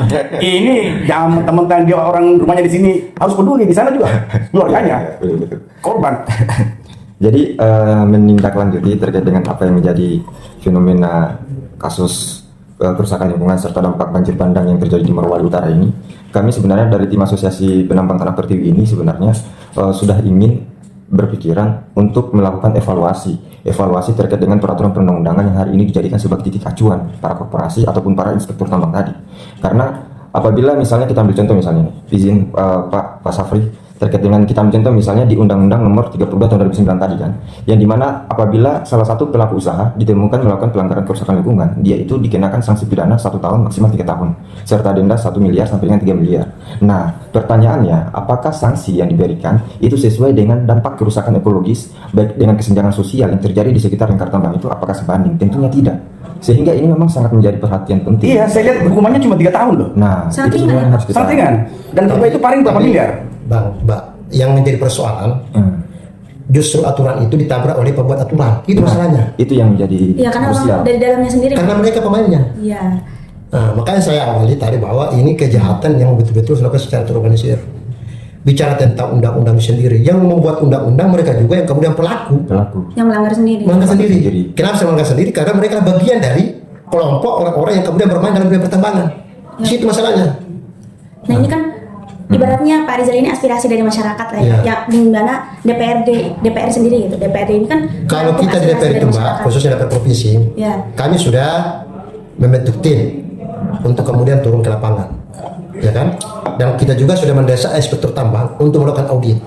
Ya, ini jangan teman-teman dia orang rumahnya di sini harus peduli, di sana juga keluarganya korban. Jadi menindaklanjuti terkait dengan apa yang menjadi fenomena kasus kerusakan lingkungan serta dampak banjir bandang yang terjadi di Morowali Utara ini, kami sebenarnya dari tim Asosiasi Penambang Tanah Pertiwi ini sebenarnya sudah ingin berpikiran untuk melakukan evaluasi terkait dengan peraturan perundang-undangan yang hari ini dijadikan sebagai titik acuan para korporasi ataupun para inspektur tambang tadi. Karena apabila misalnya kita ambil contoh misalnya izin Pak Safri terkait dengan kita ambil contoh misalnya di Undang-Undang Nomor 32 Tahun 2009 tadi kan, yang dimana apabila salah satu pelaku usaha ditemukan melakukan pelanggaran kerusakan lingkungan, dia itu dikenakan sanksi pidana 1 tahun maksimal 3 tahun serta denda 1 miliar sampai dengan 3 miliar. Nah, pertanyaannya, apakah sanksi yang diberikan itu sesuai dengan dampak kerusakan ekologis baik dengan kesenjangan sosial yang terjadi di sekitar lingkar tambang itu, apakah sebanding? Tentunya tidak. Sehingga ini memang sangat menjadi perhatian penting. Iya, saya lihat hukumannya cuma 3 tahun loh. Nah, sangat itu sebenarnya harus kita sangat ringan. Dan itu paling berapa miliar? Mbak, yang menjadi persoalan justru aturan itu ditabrak oleh pembuat aturan. Itu masalahnya. Itu yang menjadi Iya, karena krusial. orang dari dalamnya sendiri. Karena mereka pemainnya. Iya. Nah, makanya saya awali tadi bahwa ini kejahatan yang betul-betul dilakukan secara terorganisir. Bicara tentang undang-undang sendiri, yang membuat undang-undang mereka juga yang kemudian pelaku Yang melanggar sendiri. melanggar sendiri. Kenapa saya melanggar sendiri? Karena mereka bagian dari kelompok orang-orang yang kemudian bermain dalam dunia pertambangan. Di situ masalahnya. Nah ini kan ibaratnya Pak Rizal ini aspirasi dari masyarakat lah ya, yang dimana DPR sendiri gitu. DPRD ini kan Kalau menampung kita di aspirasi DPR dari itu Mbak, masyarakat. khususnya DPR provinsi, Ya. kami sudah membentuk tim untuk kemudian turun ke lapangan, ya kan? Dan kita juga sudah mendesak inspektur tambang untuk melakukan audit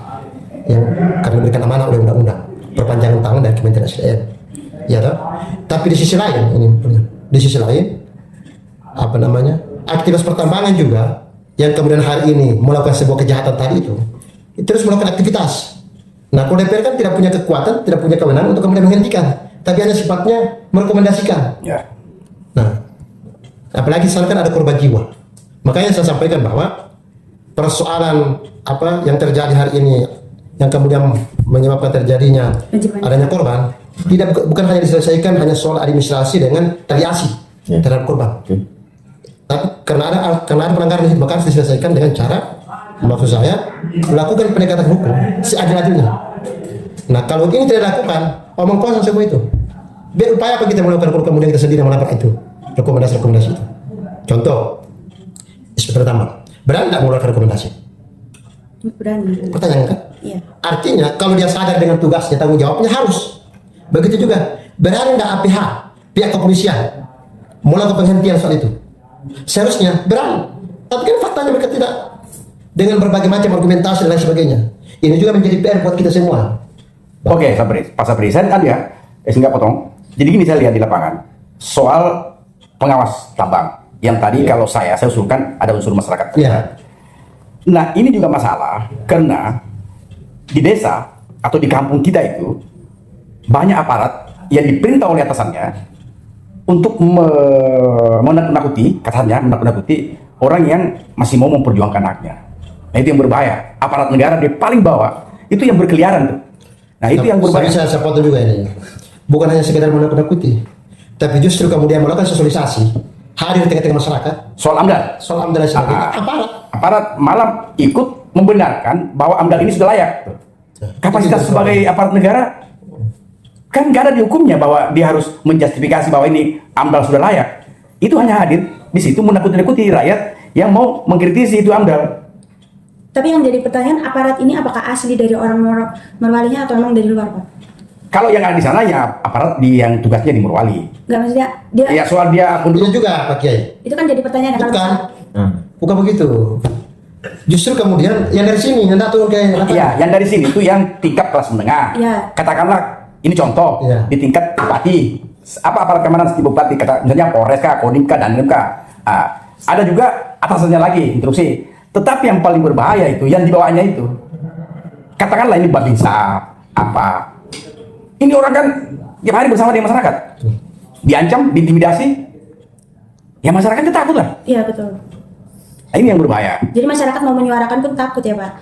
yang kami berikan amanah oleh undang-undang perpanjangan tangan dari Kementerian SDM, ya toh? Tapi di sisi lain apa namanya, aktivitas pertambangan juga yang kemudian hari ini melakukan sebuah kejahatan tadi itu terus melakukan aktivitas. Nah, kalau DPR kan tidak punya kekuatan, tidak punya kewenangan untuk kemudian menghentikan, tapi hanya sifatnya merekomendasikan. Ya. Nah, apalagi sekarang kan ada korban jiwa. Makanya saya sampaikan bahwa persoalan apa yang terjadi hari ini yang kemudian menyebabkan terjadinya adanya korban bukan hanya diselesaikan hanya soal administrasi dengan retaliasi terhadap korban. Tapi karena ada pelanggaran di situ, maka harus diselesaikan dengan cara, maksud saya, melakukan pendekatan hukum seadil-adilnya. Nah, kalau ini tidak dilakukan, omong kosong semua itu. Biar upaya apa kita melakukan kalau kemudian kita sendiri melapor itu rekomendasi-rekomendasi itu. Contoh, inspektur tambang berani tidak mengeluarkan rekomendasi? Berani. Pertanyaan kan? Iya. Artinya kalau dia sadar dengan tugasnya, tanggung jawabnya harus. Begitu juga, berani tidak APH, pihak kepolisian melakukan penghentian soal itu? Seharusnya berani. Tapi kan faktanya mereka tidak, dengan berbagai macam argumentasi dan lain sebagainya. Ini juga menjadi PR buat kita semua. Oke, Pak Sapri, saya tadi ya, nggak potong. Jadi gini saya lihat di lapangan, soal pengawas tambang, yang tadi kalau saya usulkan ada unsur masyarakat. Iya. Nah, ini juga masalah, karena di desa atau di kampung kita itu, banyak aparat yang diperintah oleh atasannya untuk menakut-nakuti orang yang masih mau memperjuangkan haknya. Nah, itu yang berbahaya. Aparat negara di paling bawah itu yang berkeliaran tuh. Nah, itu yang berbahaya. Saya potong juga ini. Bukan hanya sekedar menakut-nakuti, tapi justru kemudian melakukan sosialisasi, hadir di tengah-tengah masyarakat, Soal AMDAL. soal AMDAL dan sebagainya. Aparat malam ikut membenarkan bahwa AMDAL ini sudah layak. Kapasitas sebagai aparat negara kan nggak ada di hukumnya bahwa dia harus menjustifikasi bahwa ini AMDAL sudah layak. Itu hanya hadir di situ menakut-nakuti rakyat yang mau mengkritisi itu AMDAL. Tapi yang jadi pertanyaan, aparat ini apakah asli dari orang Morowalinya atau memang dari luar, Pak? Kalau yang ada di sana ya aparat yang tugasnya di Morowali. Nggak, maksudnya dia Ya soal dia akun Itu juga Pak Kiai. itu kan jadi pertanyaan kalau Bukan, misalnya- bukan begitu. Justru kemudian yang dari sini yang turun ke lapangan. Iya, yang dari sini itu yang tingkat kelas menengah. Iya. Katakanlah ini contoh Iya. di tingkat bupati. Apa aparat keamanan seperti bupati, misalnya Polres kah, Kodim kah, Dandim kah. Ada juga atasannya lagi, instruksi. Tetapi yang paling berbahaya itu yang di bawahnya itu. Katakanlah ini babinsa apa. Ini orang kan tiap hari bersama dengan masyarakat. Diancam, diintimidasi. Ya masyarakatnya takut lah. Iya betul. Nah, ini yang berbahaya. Jadi masyarakat mau menyuarakan pun takut ya, Pak.